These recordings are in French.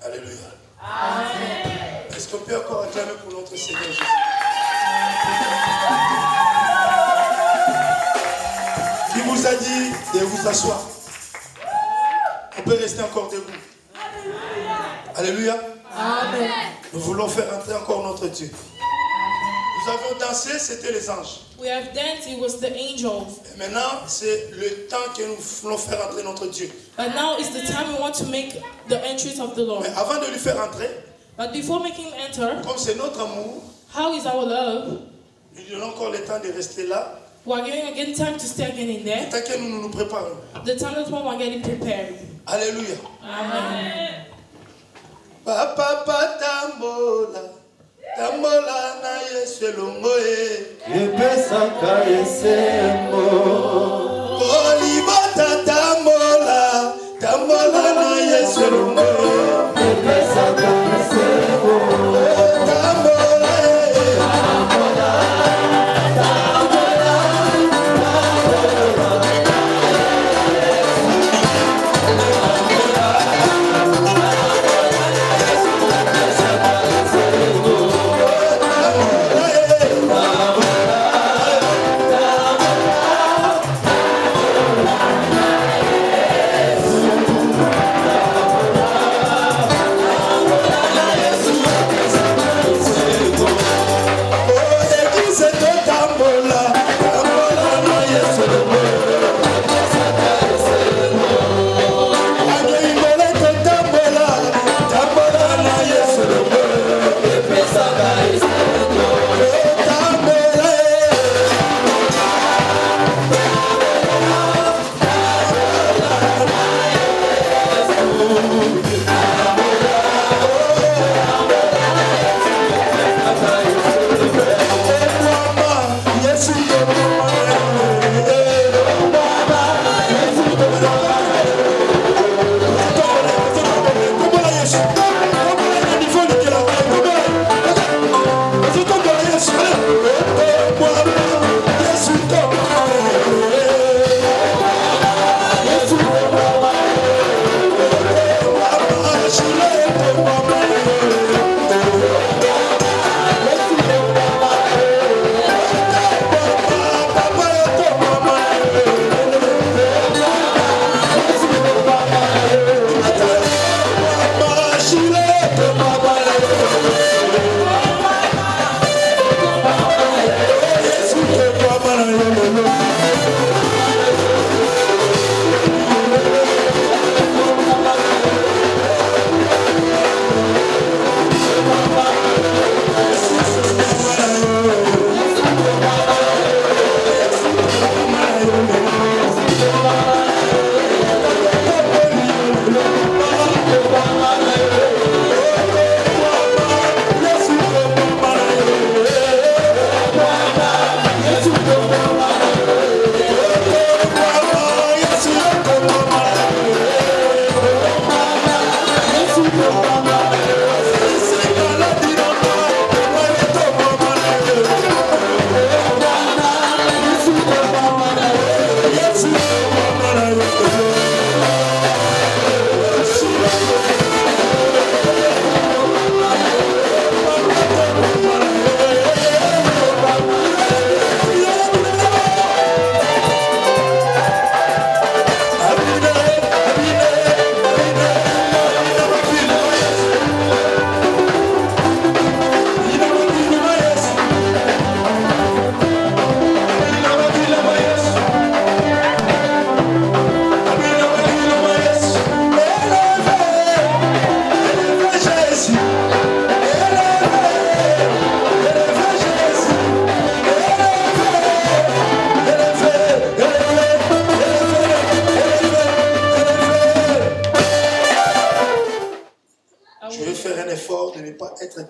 Alléluia. Est-ce qu'on peut encore acclamer pour notre Seigneur Jésus? Qui vous a dit de vous asseoir? On peut rester encore debout. Alléluia. Amen. Nous voulons faire entrer encore notre Dieu. Nous avons dansé, c'était les anges. We have danced, it was the angels. Et maintenant, c'est le temps que nous voulons faire entrer notre Dieu. But now is the time we want to make the entrance of the Lord. Mais avant de lui faire entrer, But before making him enter, comme c'est notre amour, how is our love? nous donnons encore le temps de rester là. We are giving again time to stay again in there. Tant que nous nous préparons. The time that we are getting prepared. Alléluia. Amen. Papa tambola, tambola na Yesu elongoe. Epesaka esembo. Olibata tambola, tambola na Yesu elongoe. Epesaka esembo. Tambola,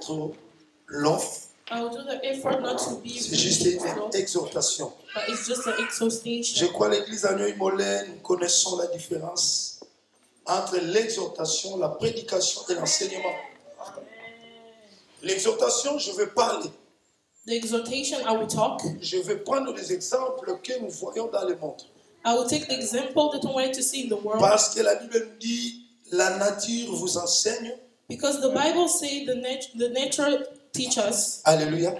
trop long. C'est juste une exhortation. Je crois que l'église à Noï-Mollet, nous connaissons la différence entre l'exhortation, la prédication et l'enseignement. L'exhortation, je vais parler. The exhortation, I will talk. Je vais prendre des exemples que nous voyons dans le monde. I will take the example that I wanted to see in the world. Parce que la Bible nous dit, la nature vous enseigne. Because the Bible says the nature teaches. Alléluia.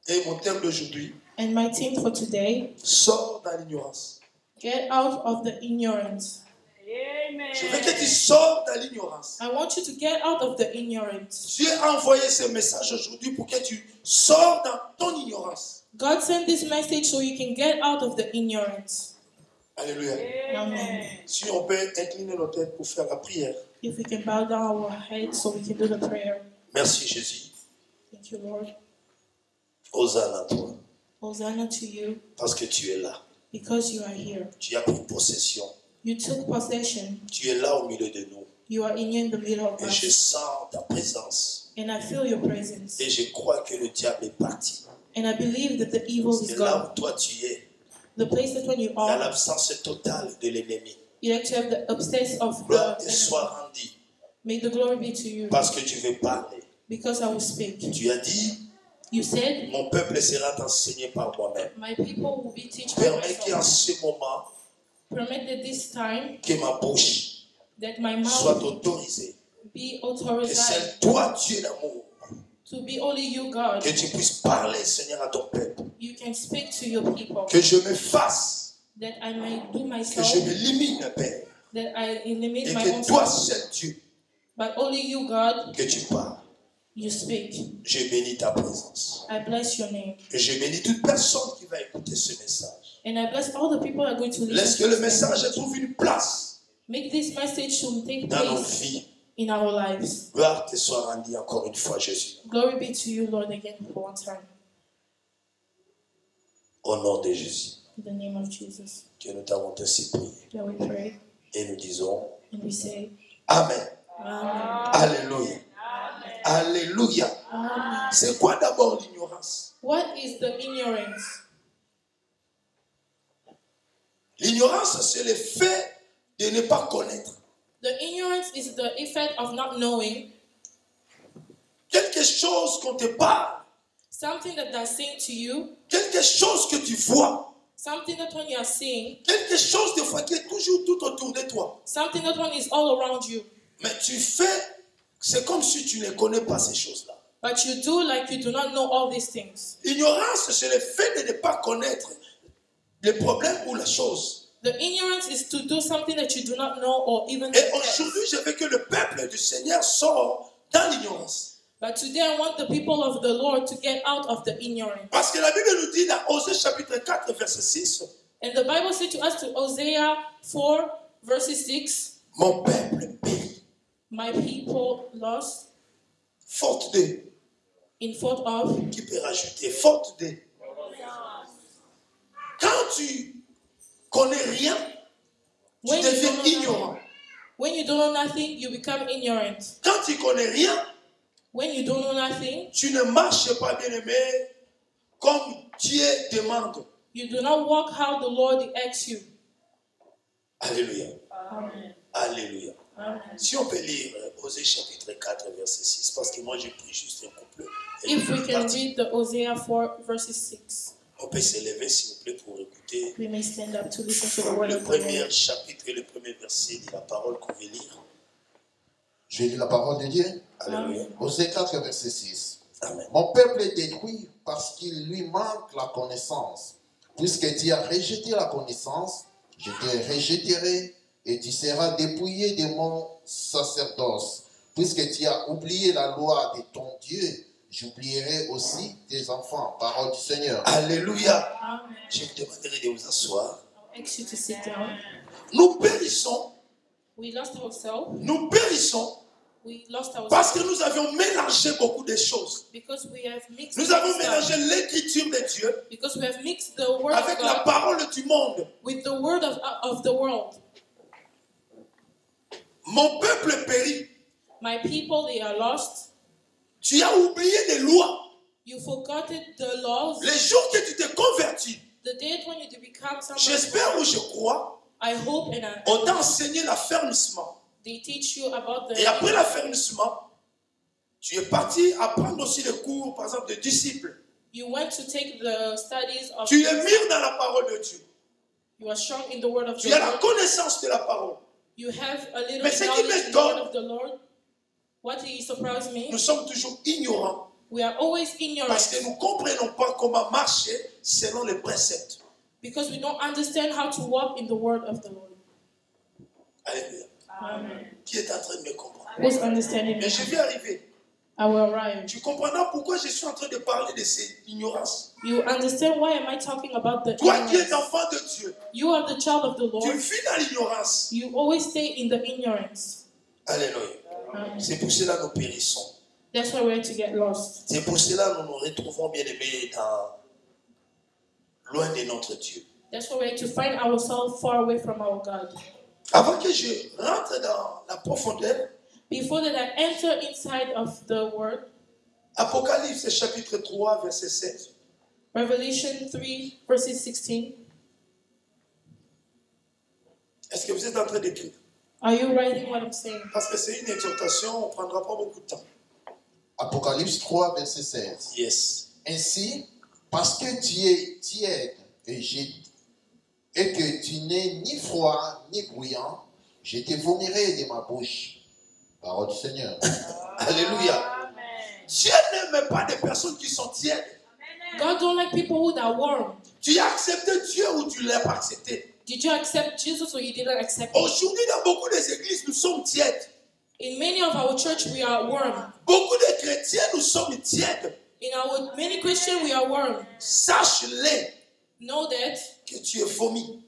Et mon thème d'aujourd'hui, and my theme for today, sors dans l'ignorance. Get out of the ignorance. Amen. Je veux que tu sors dans l'ignorance. I want you to get out of the ignorance. Dieu a envoyé ce message aujourd'hui pour que tu sors dans ton ignorance. God sent this message so you can get out of the ignorance. Alléluia. Amen. Si on peut incliner nos têtes pour faire la prière. If we can bow down our heads so we can do the prayer. Merci Jésus. Thank you, Lord. Hosanna à toi. Hosanna to you. Parce que tu es là. Because you are here. Tu as pris possession. You took possession. Tu es là au milieu de nous. You are in the middle of Et us. je sens ta présence. And I feel your presence. Et je crois que le diable est parti. And I believe that the evil is Et là gone. où toi tu es, The place that when you il y a are, l'absence totale de l'ennemi. you actually have the absence of Gloire the te soit enemy. rendue. May the glory be to you. Parce que tu veux parler. Because I will speak. Tu as dit, You said, mon peuple sera enseigné par moi-même. my people will be taught by Permets qu'en myself. ce moment, Permit that this time que ma bouche that my soit mouth autorisée. be Que authorized c'est toi, Dieu d'amour, to be only you, God. que tu puisses parler, Seigneur, à ton peuple. You can speak to your people. Que je me fasse, That I may do que myself. je m'élimine, Père. That I limit Et my own que toi, self. seul Dieu, But only you, God, que tu parles. you speak. Je bénis ta présence. I bless your name. Et je bénis toute personne qui va écouter ce message. And I bless all the people who are going to Laisse que listen le to this message message. trouve une place Make this message to take dans nos place vies. in our lives. Gloire te soit rendue encore une fois, Jésus. Glory be to you, Lord, again for one time. Au nom de Jésus, In the name of Jesus, que nous t'avons ainsi prié. that we pray Et nous disons and we say, Amen. Amen. Alléluia. Alléluia. Amen. C'est quoi d'abord l'ignorance? What is the ignorance? L'ignorance, c'est le fait de ne pas connaître. The ignorance is the effect of not knowing Quelque chose qu'on te parle, something that they're saying to you, quelque chose que tu vois, something that when you are seeing, quelque chose des fois qui est toujours tout autour de toi. something that one is all around you. Mais tu fais, c'est comme si tu ne connais pas ces choses-là. But you do like you do not know all these things. L'ignorance, c'est le fait de ne pas connaître les problèmes ou la chose. The ignorance is to do something that you do not know or even Et detect. aujourd'hui, je veux que le peuple du Seigneur sorte dans l'ignorance. But today I want the people of the Lord to get out of the ignorance. Parce que la Bible nous dit dans Osée chapitre 4, verset 6, And the Bible said to us to Hosea 4 verses 6, mon peuple périt, my people lost faute de, in fault of. qui peut rajouter, faute de. Quand tu connais rien, tu When you deviens don't know ignorant. nothing, when you don't know nothing, you become ignorant. Quand tu connais rien, When you don't know nothing, tu ne marches pas, bien-aimé, comme Dieu demande. you do not walk how the Lord asks you. Alléluia. Amen. Alléluia. Amen. Si on peut lire Osée chapitre 4, verset 6, parce que moi j'ai pris juste un couplet. Et If we une can partie. read the Hosea 4 verses 6, On peut s'élever, s'il vous plaît, pour écouter we may stand up to listen to the word le of the premier Lord. chapitre et le premier verset de la parole qu'on veut lire. Je lis la parole de Dieu. Alléluia. Osée 4, verset 6. Amen. Mon peuple est détruit parce qu'il lui manque la connaissance. Puisque tu as rejeté la connaissance, je te rejetterai et tu seras dépouillé de mon sacerdoce. Puisque tu as oublié la loi de ton Dieu, j'oublierai aussi tes enfants. Parole du Seigneur. Alléluia. Amen. Je vous demanderai de vous asseoir. I'll ask you to sit down. Nous périssons, We lost ourselves. nous périssons We lost parce ourselves que nous avions mélangé beaucoup de choses. because we have mixed Nous avons stuff. mélangé l'écriture de Dieu Because we have mixed the word avec of la God parole du monde. with the word of the world. Mon peuple périt. My people, they are lost. Tu as oublié les lois. You forgotten the laws. Les jours que tu t'es converti, The day when you become someone. j'espère ou je crois, I hope and on t'a enseigné l'affermissement. they teach you about the. Et après l'affermissement, tu es parti apprendre aussi les cours, par exemple, de disciples. You went to take the studies of. Tu es mis dans la parole de Dieu. You are strong in the word of Tu the as la Lord. connaissance de la parole. You have a little Mais ce qui knowledge in the word m'étonne, of the Lord. What he surprised me, nous sommes toujours ignorants we are always parce ignorant que nous ne comprenons pas comment marcher selon les préceptes. because we don't understand how to walk in the word of the Lord. Alléluia. Amen. Qui est en train de me comprendre? Who's understanding Mais me? je vais arriver. I will arrive. Tu comprendras pourquoi je suis en train de parler de cette ignorance. You understand why am I talking about the Toi qui es ignorance? l'enfant de Dieu, You are the child of the tu Lord. vis dans l'ignorance. You always stay in the ignorance. Alléluia. Amen. C'est pour cela que nous périssons. That's why we're to get lost. C'est pour cela que nous nous retrouvons, bien aimés, loin de notre Dieu. That's why we're to find ourselves far away from our God. Avant que je rentre dans la profondeur, Before that I enter inside of the word, Apocalypse chapitre 3, verset 16. Revelation 3, verses 16. Est-ce que vous êtes en train d'écrire? Are you writing what I'm saying? Parce que c'est une exhortation, on ne prendra pas beaucoup de temps. Apocalypse 3, verset 16. Yes. Ainsi, parce que tu es tiède et que tu n'es ni froid ni bouillant, je te vomirai de ma bouche. Parole du Seigneur. Alléluia. Dieu n'aime pas des personnes qui sont tièdes. God don't like people who are warm. Tu as accepté Dieu ou tu ne l'as pas accepté? Did you accept Jesus or you didn't accept him? Aujourd'hui, dans beaucoup des églises, nous sommes tièdes. In many of our church, we are warm. Beaucoup de chrétiens, nous sommes tièdes. In our many Christians, we are warm. Sache-le Know that que tu es vomi.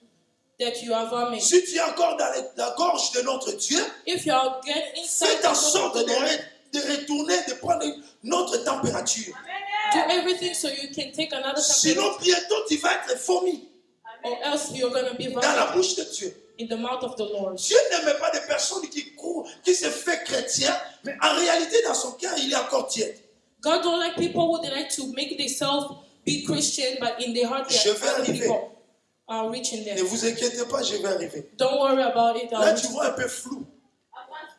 you are vomit. Si tu es encore dans la gorge de notre Dieu, If you are getting inside fais en the sorte of the Lord, de retourner, de prendre notre température. do everything so you can take another Sinon, temperature, bientôt, tu vas être vomi or else you're going to be dans la vomit bouche de Dieu. in the mouth of the Lord. Dieu n'aime pas des personnes qui courent, qui se fait chrétien, mais en réalité, dans son cœur, il est encore tiède. God don't like people who they like to make themselves be Christian, but in their heart Je they vais are other arriver. people are reaching Ne there. vous inquiétez pas, je vais arriver. Don't worry about it. Là, tu vois un peu flou.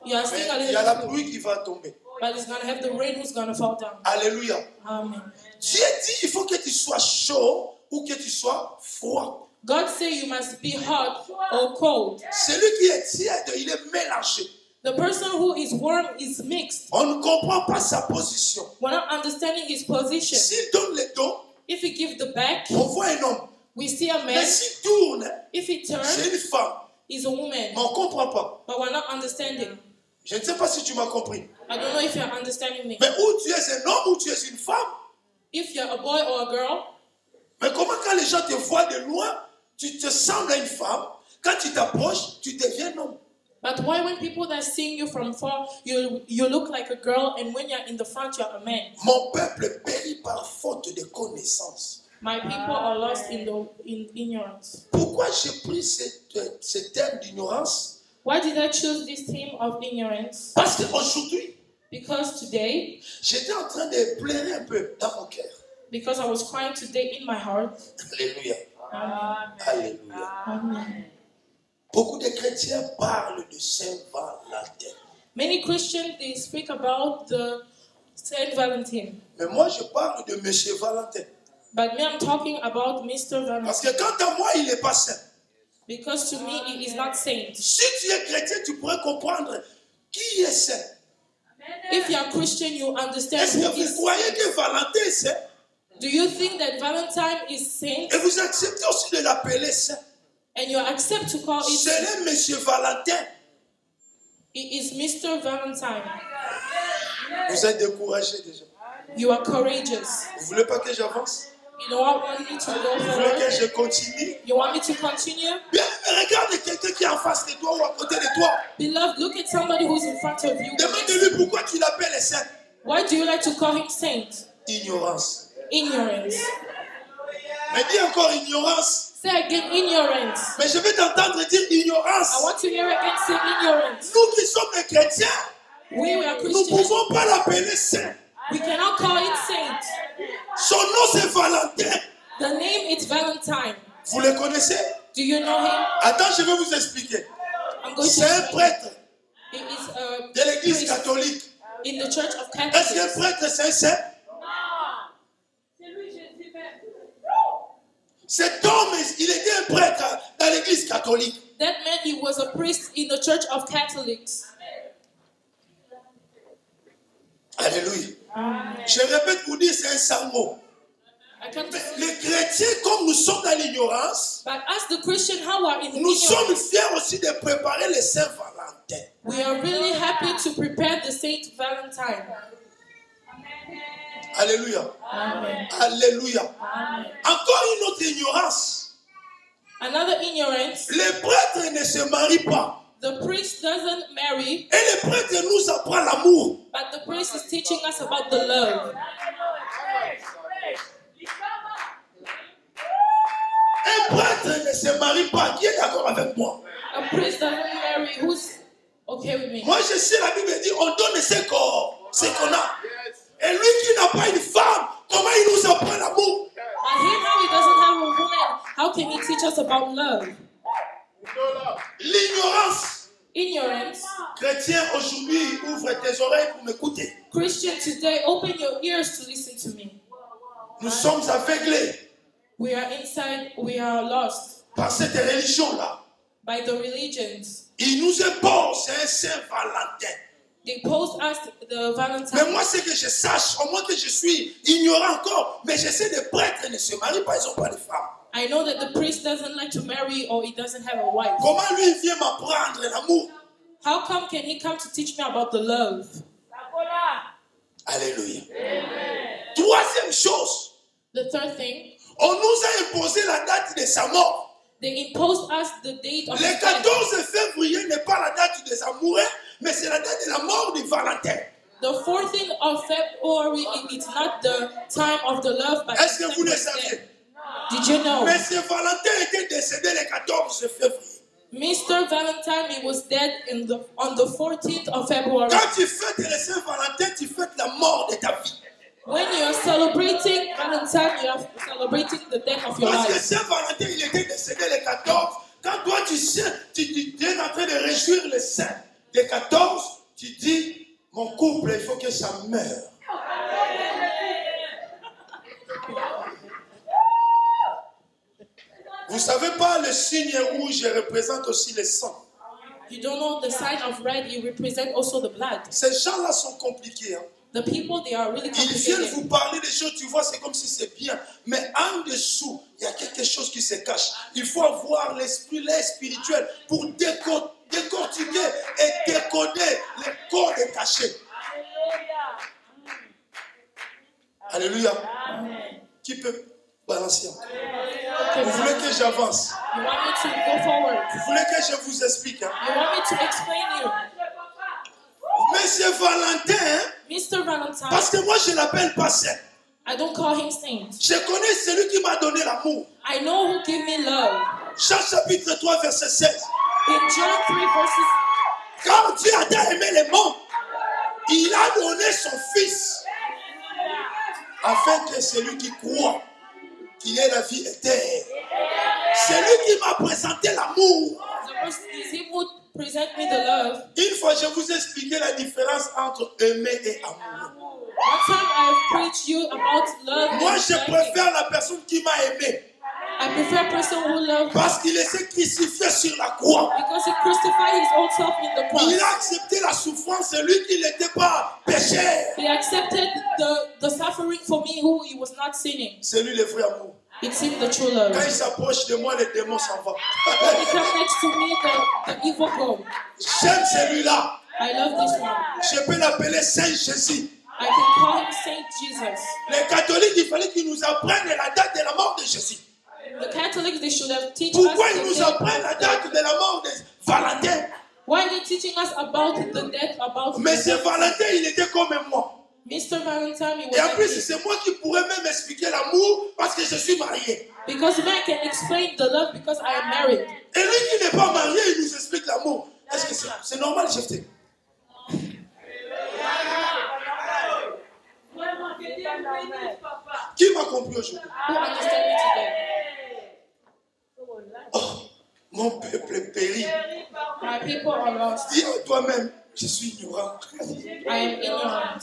You are Mais still a il y a la little pluie qui va tomber. but it's going to have the rain who's going to fall down. Alléluia. Amen. Dieu dit, il faut que tu sois chaud ou que tu sois froid. God say you must be hot or cold. Celui qui est tiède, il est mélangé. The person who is warm is mixed. On ne comprend pas sa position. We're not understanding his position. S'il donne le dos, If he gives the back, on voit un homme. we see a Mais man. s'il tourne, If he c'est turns, une femme. he's a woman. Mais on ne comprend pas. But we're not understanding. Je ne sais pas si tu m'as compris. I don't know if you're understanding me. Mais ou tu es un homme ou tu es une femme. If you're a boy or a girl, Mais comment quand les gens te voient de loin, tu te sembles à une femme. Quand tu t'approches, tu deviens un homme. but why when people that seeing you from far, you look like a girl, and when you're in the front, you're a man? Mon peuple périt par faute de connaissance. My people are lost in ignorance. Pourquoi j'ai pris ce thème d'ignorance? Why did I choose this theme of ignorance? Parce qu'aujourd'hui, Because today, j'étais en train de pleurer un peu dans mon cœur. because I was crying today in my heart. Alléluia. Amen. Alléluia. Amen. Beaucoup de chrétiens parlent de Saint-Valentin. Many Christians, they speak about the Saint Valentine. Mais moi, je parle de Monsieur Valentin. But me, I'm talking about Mr. Parce Valentine. que quant à moi, il n'est pas saint. Because to me, it is not saint. Si tu es chrétien, tu pourrais comprendre qui est saint. If you are Christian, you understand Est-ce who que vous is. croyez que Valentin est saint? Do you think that Valentine is saint? Et vous acceptez aussi de l'appeler saint. And you accept to call it saint? C'est le Monsieur Valentin. It is Mr. Valentine. Vous êtes découragé déjà. You are courageous. Vous ne voulez pas que j'avance? You don't want me to go Vous voulez que forward? je continue? You want me to continue? Bien, mais regarde quelqu'un qui est en face de toi ou à côté de toi. Beloved, look at somebody who's in front of you. Demande-lui pourquoi tu l'appelles saint. Why do you like to call him saint? Ignorance. Ignorance. Mais dis encore ignorance. Say again, ignorance. Mais je vais t'entendre dire I ignorance. want to hear again, say ignorance. Nous qui sommes des chrétiens, We are nous ne Christians. pouvons pas l'appeler saint. We cannot call it saint. Son nom c'est Valentin. The name is Valentine. Vous le connaissez? Do you know him? Attends, je vais vous expliquer. I'm going C'est un to. prêtre It is de l'église priest catholique. in the Church of Est-ce qu'un Catholics. prêtre c'est un saint? Cet homme, il était un prêtre dans catholique. That man, he was a priest in the Church of Catholics. Alléluia. Je répète pour dire, c'est un sale mot. Les chrétiens, comme nous sommes dans l'ignorance, but as the Christian, how are in nous sommes fiers aussi de préparer les Saint-Valentin. We are really happy to prepare the Saint Valentine. Alléluia. Amen. Alléluia. Amen. Encore une autre ignorance. Another ignorance. Les prêtres ne se marient pas. The priest doesn't marry. Et le prêtre nous apprend l'amour. But the priest is teaching us about the love. Un prêtre ne se marie pas. Qui est d'accord avec moi? A priest doesn't marry. Who's okay with me? Moi, je sais, la Bible dit, on donne ce qu'on a. Et lui qui n'a pas une femme, comment il nous apprend l'amour? And him, how he doesn't have a woman, how can he teach us about love? L'ignorance. Ignorance. Chrétien, aujourd'hui, ouvre tes oreilles pour m'écouter. Christian, today, open your ears to listen to me. Nous sommes aveuglés. We are inside, we are lost. Par cette religion-là. By the religions. Il nous impose un Saint-Valentin. They pose us the Valentine. Mais moi, c'est que je sache, au moins que je suis ignorant encore, mais je sais des prêtres ne se marient pas, ils n'ont pas de femmes. I know that the priest doesn't like to marry or he doesn't have a wife. Comment lui il vient m'apprendre l'amour? How come can he come to teach me about the love? Alléluia. Troisième chose. The third thing. On nous a imposé la date de sa mort. They imposed us the date of Le 14 février n'est pas la date des amoureux, mais c'est la date de la mort de Valentin. The 14th of February, it's not the time of the love, but est-ce que vous le saviez? Did you know? Mais ce Valentin était décédé le 14 février. Mr. Valentine, he was dead on the 14th of February. Quand tu fêtes le Saint-Valentin, tu fêtes la mort de ta vie. When you are celebrating Valentine, you are celebrating the death of your life. Parce que life. Saint-Valentin, il était décédé le 14. Quand toi, tu es en train de réjouir le Saint le 14, tu dis, mon couple, il faut que ça meure. Vous ne savez pas, le signe rouge représente aussi le sang. You don't know the sign of red, you represent also the blood. Ces gens-là sont compliqués. Hein? The people, they are really complicated. Ils viennent vous parler des choses, tu vois, c'est comme si c'est bien. Mais en dessous, il y a quelque chose qui se cache. Il faut avoir l'esprit, l'air spirituel pour décortiquer et décoder les codes cachés. Alléluia. Amen. Qui peut balancer encore? Vous voulez que j'avance? You want me to go forward? Vous voulez que je vous explique? Hein? You want me to explain you? Mais c'est Valentin, Mr. Valentine, parce que moi je l'appelle pas saint. I don't call him saint. Je connais celui qui m'a donné l'amour. I know who gave me love. Jean chapitre 3 verset 16. In John 3 verses. Quand Dieu a tant aimé le monde, il a donné son fils afin que celui qui croit qu'il ait la vie éternelle. C'est lui qui m'a présenté l'amour. Present me the love. Une fois, je vous ai expliqué la différence entre aimer et amour. One time I preached you about love. Moi, je préfère la personne qui m'a aimé. I prefer a person who loves. Parce qu'il s'est crucifié sur la croix. Because he crucified his own self in the cross. Il a accepté la souffrance, celui qui n'était pas pécheur. He accepted the suffering for me who he was not sinning. C'est lui le vrai amour. It's him, the true love. Quand il s'approche de moi, les démons s'en vont. When he comes next to me, the evil go. J'aime celui-là. I love this one. Je peux l'appeler Saint Jésus. I can call him Saint Jesus. Les catholiques, il fallait qu'ils nous apprennent la date de la mort de Jésus. The Catholics, they should have taught us. Pourquoi ils nous apprennent la date de la mort de Valentin? Why are they teaching us about the death, about? Mais ce Valentin, il était comme moi. Mr. Valentine, he was. Et en plus, c'est moi qui pourrais même expliquer l'amour parce que je suis marié. Because man can explain the love because I am married. Et lui qui n'est pas marié, il nous explique l'amour. Est-ce que c'est normal, Jephté? Qui m'a compris aujourd'hui? Who understand me today? Oh, mon peuple périt. My people are lost. Dis à toi-même, je suis ignorant. I am ignorant.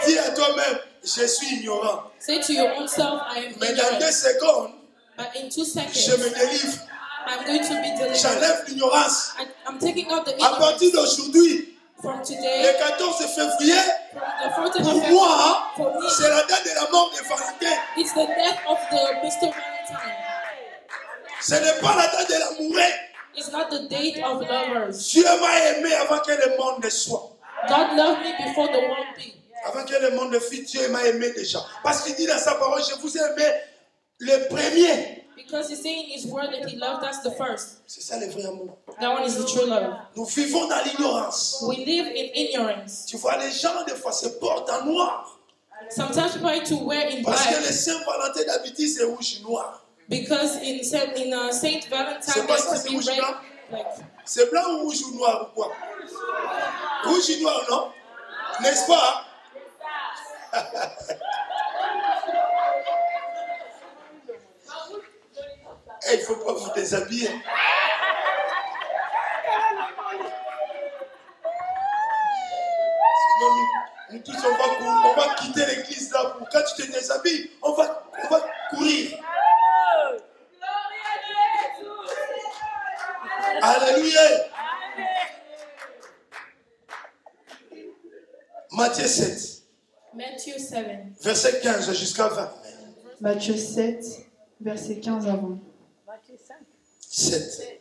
Dis à toi-même, je suis ignorant. Say to your own self, I am Mais dans 2 ignorant. secondes, But in 2 seconds, je me délivre. I'm going to be delivered. J'enlève l'ignorance. I'm taking out the À partir ignorance. d'aujourd'hui, From le today, 14 février, from the 14th of pour February, moi, for me, c'est la date de la mort de Valentin. it's the death of the Mr. Valentine. Ce n'est pas la date de l'amoureux. It's not the date of lovers. Dieu m'a aimé avant que le monde ne soit. God loved me before the world be. Avant que le monde ne fût, Dieu m'a aimé déjà. Parce qu'il dit dans sa parole, je vous ai aimé le premier. Because he's saying in his word that he loved us the first. C'est ça le vrai amour. That one is the true love. Nous vivons dans l'ignorance. We live in ignorance. Tu vois, les gens, des fois, se portent en noir. Sometimes people like to wear in Parce que black. le Saint-Valentin d'habitude, c'est rouge et noir. Because in Saint Valentine, C'est pas they ça, to c'est be rouge red. blanc. Like, C'est blanc ou rouge ou noir ou quoi? Rouge et noir, non? N'est-ce pas? Il ne faut pas vous déshabiller. Sinon, nous tous, on va quitter l'église là. Pour quand tu te déshabilles, on va courir. Alléluia. Matthieu 7, Matthew 7. verset 15 jusqu'à 20. Matthieu 7, verset 15 à 20. 7.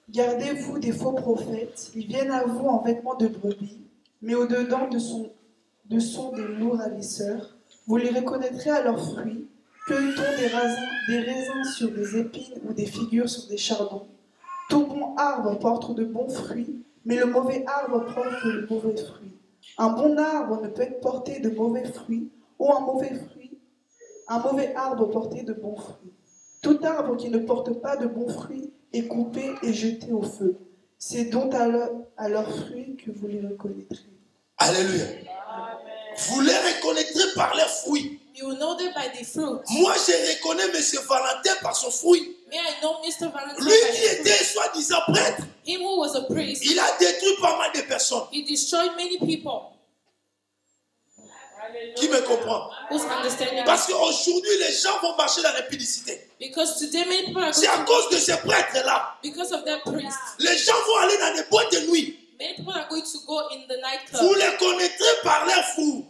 Gardez-vous des faux prophètes, ils viennent à vous en vêtements de brebis, mais au-dedans sont des loups ravisseurs. Vous les reconnaîtrez à leurs fruits. Cueille-t-on des raisins sur des épines ou des figues sur des chardons? Tout bon arbre porte de bons fruits, mais le mauvais arbre porte de mauvais fruits. Un bon arbre ne peut porter de mauvais fruits, ou un mauvais arbre porter de bons fruits. Tout arbre qui ne porte pas de bons fruits est coupé et jeté au feu. C'est donc à leurs fruits que vous les reconnaîtrez. Alléluia. Vous les reconnaîtrez par leurs fruits. You will know them by the fruit. Moi, je reconnais M. Valentin par son fruit. May I know Mr. Valentine Lui by qui the fruit. était soi-disant prêtre, Him who was a priest, il a détruit pas mal de personnes. he destroyed many people. Qui me comprend? Who's understanding? Parce qu'aujourd'hui, les gens vont marcher dans l'impudicité. Because today many people are C'est à going cause de ces prêtres-là. because of that priest. Les gens vont aller dans des boîtes de nuit. Many people are going to go in the Vous nightclub. les connaîtrez par leurs fruits.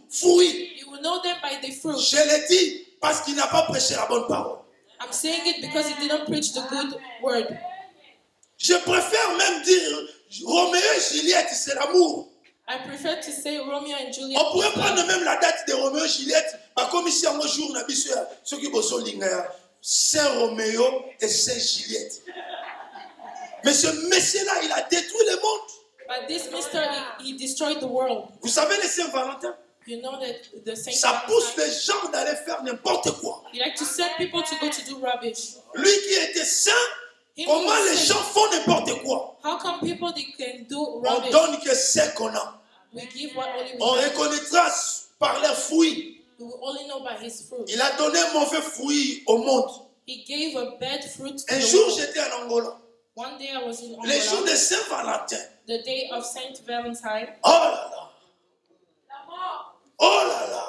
You will know them by the fruit. Je l'ai dit parce qu'il n'a pas prêché la bonne parole. I'm saying it because he didn't preach the good word. Je préfère même dire Roméo et Juliette, c'est l'amour. I prefer to say Romeo and Juliet. On pourrait prendre même la date de Roméo et Juliette. Comme ici, un jour, on a vu ceux qui bossent Saint Roméo et Saint Juliette. Mais ce monsieur-là, il a détruit le monde. But this Mr. He destroyed the world. Vous savez, les Saint-Valentin, You know that the Saint ça pousse Valentine, les gens d'aller faire n'importe quoi. he like to send people to go to do rubbish. Lui qui était saint, Him comment who les said, gens font n'importe quoi? how come people they can do On rubbish? donne que ce qu'on a. We give what only we On have. reconnaîtra par leurs fruits. We will only know by his fruit. Il a donné un mauvais fruit au monde. He gave a bad fruit to Un the jour, world. j'étais en Angola. One day I was in Les jours Angola, de Saint-Valentin. the day of Saint Valentine. Oh là là. Oh là là.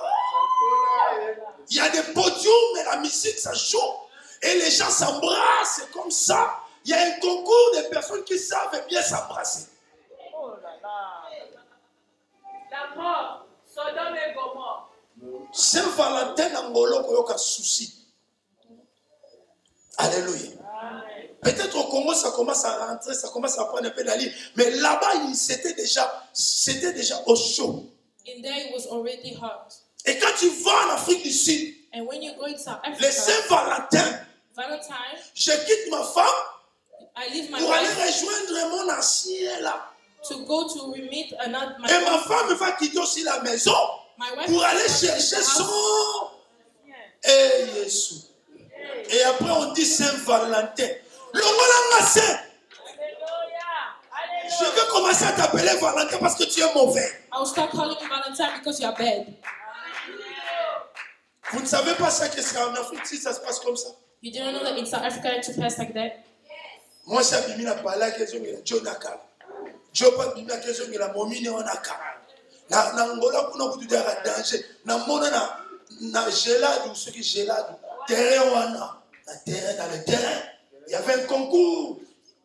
Il y a des podiums et la musique, ça joue. Et les gens s'embrassent comme ça. Il y a un concours de personnes qui savent bien s'embrasser. Oh là là. La mort, Sodome et Gomorrhe. Saint-Valentin Angola, il y a un souci. Alléluia. Peut-être au Congo, ça commence à rentrer, ça commence à prendre un peu d'allure. Mais là-bas, c'était déjà au chaud. In there it was already hot. Et quand tu vas en Afrique du Sud, And when you go in South les Africa, Saint-Valentin, Valentine, je quitte ma femme I leave my pour aller wife rejoindre mon ancien là. to go to meet another my Et ma wife. femme va quitter aussi la maison My wife pour aller is going to chercher the house. son. Et Jésus. Et après on dit Saint-Valentin. Le voilà saint. Alléluia. Je Alléluia. vais commencer à t'appeler Valentin parce que tu es mauvais. I will start calling you Valentine because you are bad. Vous ne savez pas ça qu'en Afrique si ça se passe comme ça. You didn't know that in South Africa it took place like that? Moi c'est Bimi na pala question de John Nakala. Joe pas Bimi na question de la momine on Nakala. Na Angola kuna kutu dara danger. Na mona na gelade ou ce qui gelade. Terrain wana. Na terrain dans le terrain. Il y avait un concours.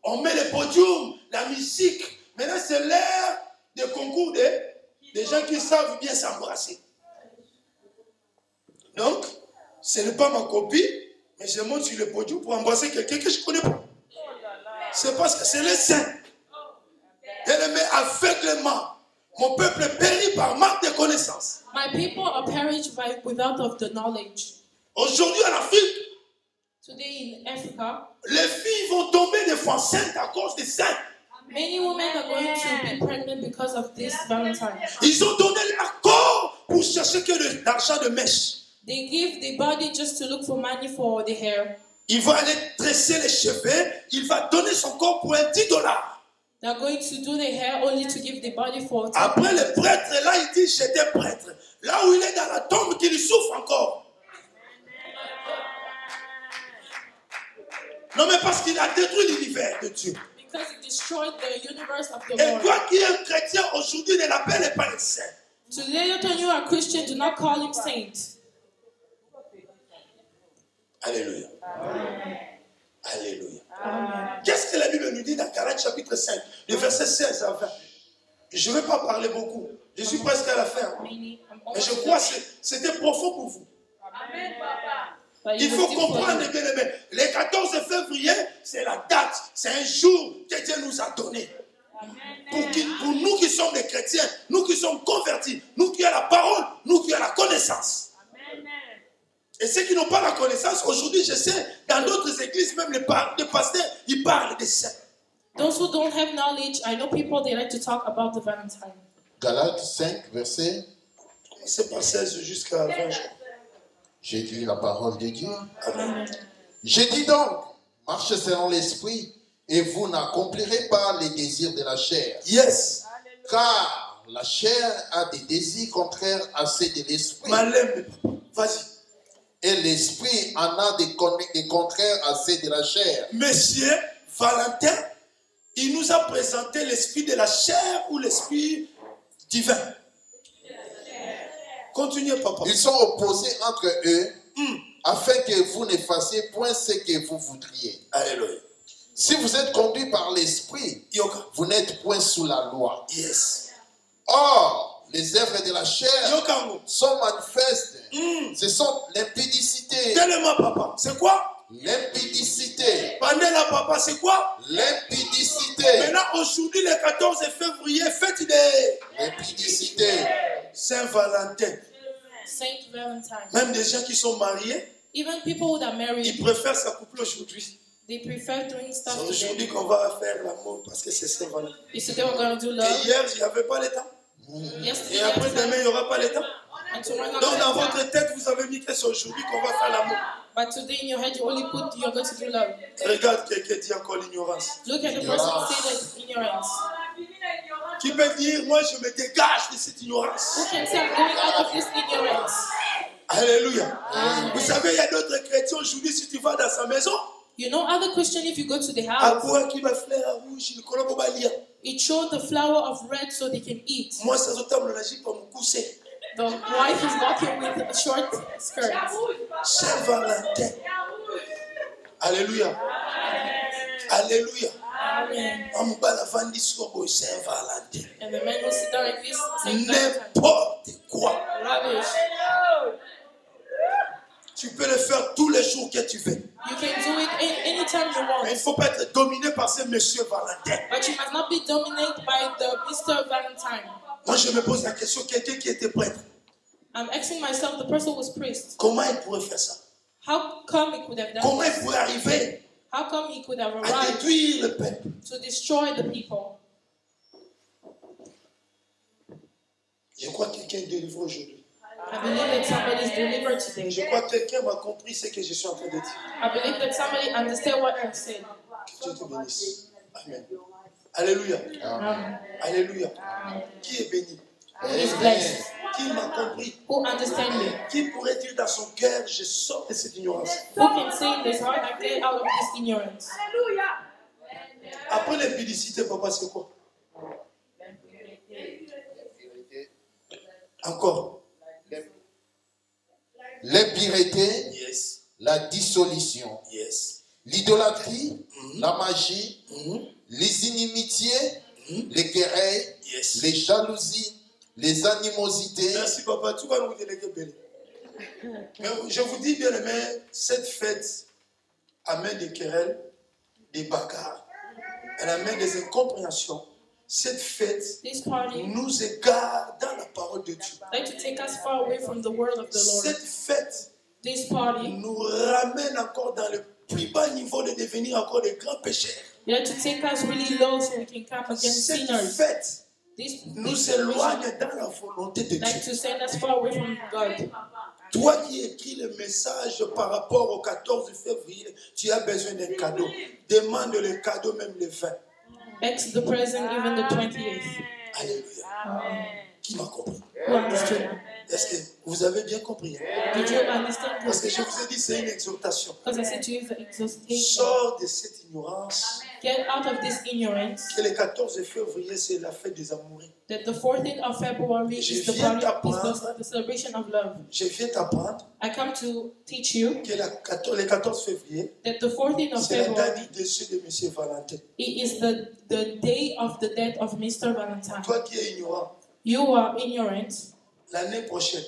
On met le podium, la musique. Maintenant, c'est l'ère des concours des gens qui savent bien s'embrasser. Donc, ce n'est pas ma copie, mais je monte sur le podium pour embrasser quelqu'un que je ne connais pas. C'est parce que c'est les saints. Bien-aimé, aveuglement. Mon peuple périt par manque de connaissances. My people are perished without of the knowledge. Aujourd'hui en Afrique, Today in Africa, les filles vont tomber des fois enceintes à cause des saints. many women are going to be pregnant because of this Valentine. Ils ont donné leur corps pour chercher que l'argent de mèche. They give the body just to look for money for the hair. Il va aller tresser les cheveux. Il va donner son corps pour un $10. They're going to do the hair only to give the body for $10. Après le prêtre, là, il dit j'étais prêtre. Là où il est dans la tombe, qu'il souffre encore. Non, mais parce qu'il a détruit l'univers de Dieu. Because it destroyed the universe of the Et Lord. toi qui es un chrétien aujourd'hui, ne l'appelle pas un saint. Today, when you are a Christian, do not call him saint. Alléluia. Alléluia. Qu'est-ce que la Bible nous dit dans Galates chapitre 5, le verset 16 à 20? Je ne vais pas parler beaucoup. Je suis presque à la fin. Mais je crois que c'était profond pour vous. Amen, papa. But Il it faut was deep for comprendre, you. bien aimé. Le 14 février, c'est la date. C'est un jour que Dieu nous a donné. Pour nous qui sommes des chrétiens, nous qui sommes convertis, nous qui avons la parole, nous qui avons la connaissance. Et ceux qui n'ont pas la connaissance, aujourd'hui, je sais, dans d'autres églises, même les pasteurs, ils parlent des saints. Those who don't have knowledge, I know people, they like to talk about the Valentine. Galates 5, verset. C'est par 16 jusqu'à 20 jours. J'ai lu la parole de Dieu. Amen. J'ai dit donc, marchez selon l'esprit, et vous n'accomplirez pas les désirs de la chair. Yes. Car la chair a des désirs contraires à ceux de l'esprit. Malem, vas-y. Et l'esprit en a des contraires à ceux de la chair. Monsieur Valentin, il nous a présenté l'esprit de la chair ou l'esprit divin. Continuez, papa. Ils sont opposés entre eux, afin que vous ne fassiez point ce que vous voudriez. Alléluia. Si vous êtes conduit par l'esprit, Yoka. vous n'êtes point sous la loi. Yes. Or, les œuvres de la chair Yokango. sont manifestes. Ce sont l'impudicité. Tellement, papa. C'est quoi? L'impudicité. Pandela, papa, c'est quoi? L'impudicité. Maintenant, aujourd'hui, le 14 février, fête des L'impudicité. Saint-Valentin. Saint Valentine. Même des gens qui sont mariés, Even people that are ils married, préfèrent s'accoupler aujourd'hui. they prefer doing C'est stuff aujourd'hui today. qu'on va faire l'amour parce que c'est Saint-Valentin. It's today we're going to do Et love. hier, il n'y avait pas le temps. Yesterday, Et après demain, il n'y aura pas le temps. and tomorrow, Donc, dans votre tête, vous avez mis que c'est aujourd'hui qu'on va faire l'amour. but today in your head, you only put you're going to do love. Regarde quelqu'un dit encore l'ignorance. Look at the person say that ignorance. Qui peut dire, moi, je me dégage de cette ignorance. Who can say I'm going out of this ignorance? Alléluia. Vous savez, il y a d'autres chrétiens aujourd'hui, si tu vas dans sa maison, You know, other Christian, if you go to the à house, quoi qui va fleur rouge, il connaît pas lire. it showed the flower of red so they can eat. Moi, ça se table la pour me coucher. The wife is walking with a short skirt. Saint-Valentin. Alléluia. Alléluia. Amen. On va la vendre sur Saint-Valentin. And the men will sit down like this, Saint Valentine. N'importe quoi. Rubbish. Tu peux le faire tous les jours que tu veux. You can do it anytime you Mais il want. ne faut pas être dominé par ce monsieur Valentin. But you must not be dominated by the Mr. Valentine. Moi, je me pose la question, quelqu'un qui était prêtre, I'm asking myself, the person was priest. comment il pourrait faire ça? How come he could have done Comment il this? pourrait arriver How come he could have à arrived détruire le peuple? to destroy the people? Je crois que quelqu'un est délivré aujourd'hui. I believe that somebody is delivered Je today. crois que quelqu'un m'a compris ce que je suis en train de dire. I believe that somebody understands what I'm saying. Que Dieu te bénisse. Amen. Alléluia. Alléluia. Qui est béni? Who is blessed? Qui m'a compris? Who understands me? Qui pourrait dire dans son cœur, je sors de cette ignorance? Who can say in this heart, I get out of this ignorance? Après l'impudicité, papa, c'est quoi? Encore. L'impureté, Yes. la dissolution, Yes. l'idolâtrie, la magie, les inimitiés, les querelles, les jalousies, les animosités. Merci papa, tu vas nous dire que belle. Mais je vous dis bien aimé, cette fête amène des querelles, des bagarres. Elle amène des incompréhensions. Cette fête This party nous égare dans la parole de Dieu. like to take us far away from the word of the Lord. Cette fête This party nous ramène encore dans le plus bas niveau de devenir encore des grands pécheurs. like to take us really low so we can come against Cette sinners. fête This nous éloigne dans la volonté de like Dieu. to send us far away from God. Toi qui écris le message par rapport au 14 février, tu as besoin d'un cadeau. Demande le cadeau, même le 20. Ex the present, even the 28th. Alléluia. Qui m'a compris? Who understood? Est-ce que vous avez bien compris? Did you understand Parce que this? je vous ai dit, c'est une exhortation. Because I said to you, the exhortation. Sors de cette ignorance Get out of this ignorance que le 14 février, c'est la fête des amoureux. that the 14th of February is the party, is the celebration of love. Je viens t'apprendre I come to teach you que le 14 février, that the 14th of c'est la date February du décès de M. Valentin. it is the day of the death of Mr. Valentine. Toi qui es ignorant, You are ignorant. l'année prochaine,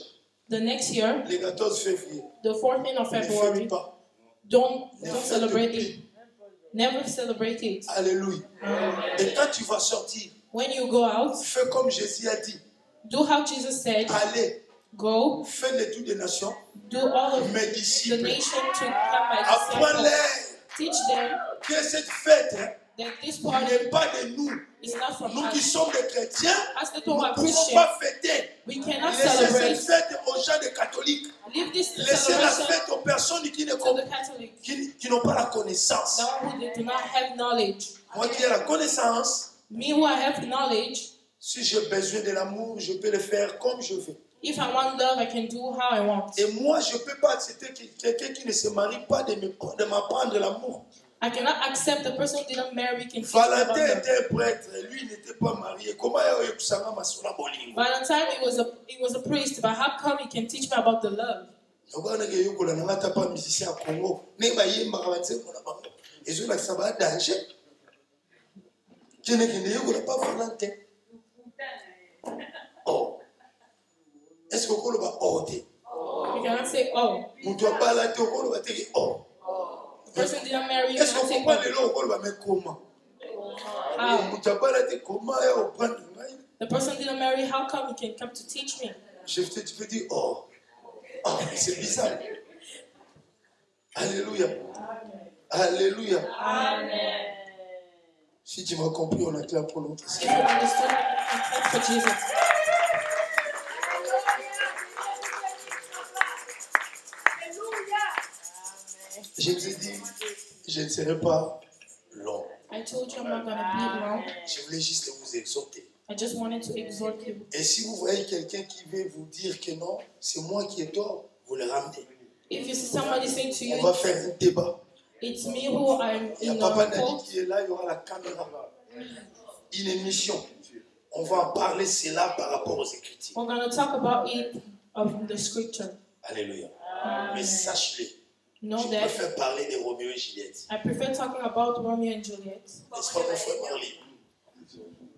The next year, le 14 février, the 14th of ne February, fête pas. don't Ne celebrate fête it. Never celebrate it. Alléluia. Et quand tu vas sortir, When you go out, fais comme Jésus a dit. do how Jesus said. Allez, Go, fais le tour des nations, do all of mes the disciples. nation to come by disciples. Apprends-les Teach them que cette fête that this party n'est pas de nous. is not from Nous qui us. sommes des chrétiens, As the nous two ne are pouvons Christians, pas fêter. we cannot Laissez cette celebrate. fête aux gens des catholiques. Leave this Laissez la celebration fête aux personnes qui to the Catholics, qui n'ont pas la connaissance. the one who do not have knowledge. Moi qui ai la connaissance, Me who I have knowledge, si j'ai besoin de l'amour, je peux le faire comme je veux. if I want love, I can do how I want. Et moi, je ne peux pas accepter que quelqu'un qui ne se marie pas de m'apprendre l'amour. I cannot accept the person who didn't marry can teach me about Valentin love. était un prêtre, lui il n'était pas marié. Comment il Valentine, he was a priest, but how come he can teach me about the love? Oh. Est-ce que vous avez You cannot say, oh, oh. the person didn't marry, you Est-ce cannot que say, vous comprenez comment? how? The person didn't marry, how come he can come to teach me? Tu peux dire, oh, c'est bizarre. Alléluia. Alléluia. Amen. Si tu m'as compris, on acclame pour notre If Seigneur. you understood, you can clap for Jesus. Je vous ai dit, je ne serai pas long. I told you I'm not going to be long. Je voulais juste vous exhorter. I just wanted to exhort you. Et si vous voyez quelqu'un qui veut vous dire que non, c'est moi qui ai tort, vous le ramenez. If you see somebody saying to On you, va faire un débat. it's me who I'm Il y a in Papa the Nadi fault, qui est là, il y aura la caméra. Une émission. On va en parler, c'est là par rapport aux Écritures. we're going to talk about it of the scripture. Alléluia. Mais sache-le, Know je that préfère parler de Roméo et Juliette. I prefer talking about Romeo and Juliet. N'est-ce pas mon frère Marley?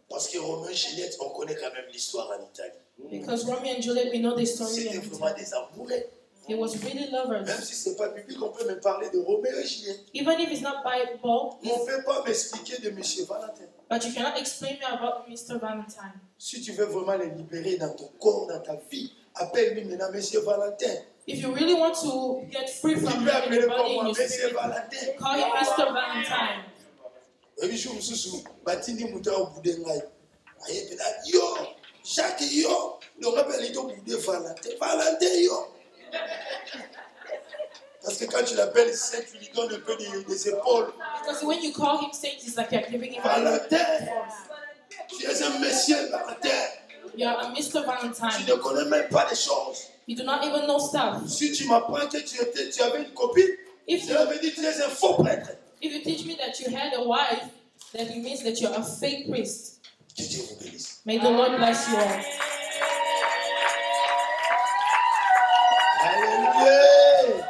Parce que Roméo et Juliette, on connaît quand même l'histoire en Italie. Because Romeo and Juliet, we know the story. C'était vraiment des amoureux. It was really lovers. Même si ce n'est pas biblique, on peut me parler de Roméo et Juliette. Even if it's not Bible, On ne peut pas m'expliquer de M. Valentin. but you cannot explain me about Mr. Valentine. Si tu veux vraiment les libérer dans ton corps, dans ta vie, appelle-lui maintenant M. Valentin. If you really want to get free Tu from peux him in appeler your body comme moi and your M. spirit, Valentin. call him Mr. Valentine. Et puis, je me suis batindi muta au bout de ngai. Aïe, yo, Jacques, yo, le rappel est au bout de Valentin. Valentin, yo. Parce que quand tu l'appelles Saint, tu lui donnes un peu des épaules. Because when you call him saint, it's like you're giving him Valentin, tu es un monsieur Valentin. You're a Mr. Tu Valentine. ne connais même pas les choses. You do not even know stuff. Si tu m'apprends que tu avais une copine, If cela veut dire que tu es un faux prêtre. If you teach me that you had a wife, then it means that you're a fake priest. Que Dieu vous bénisse. May the Lord bless you all. Alléluia.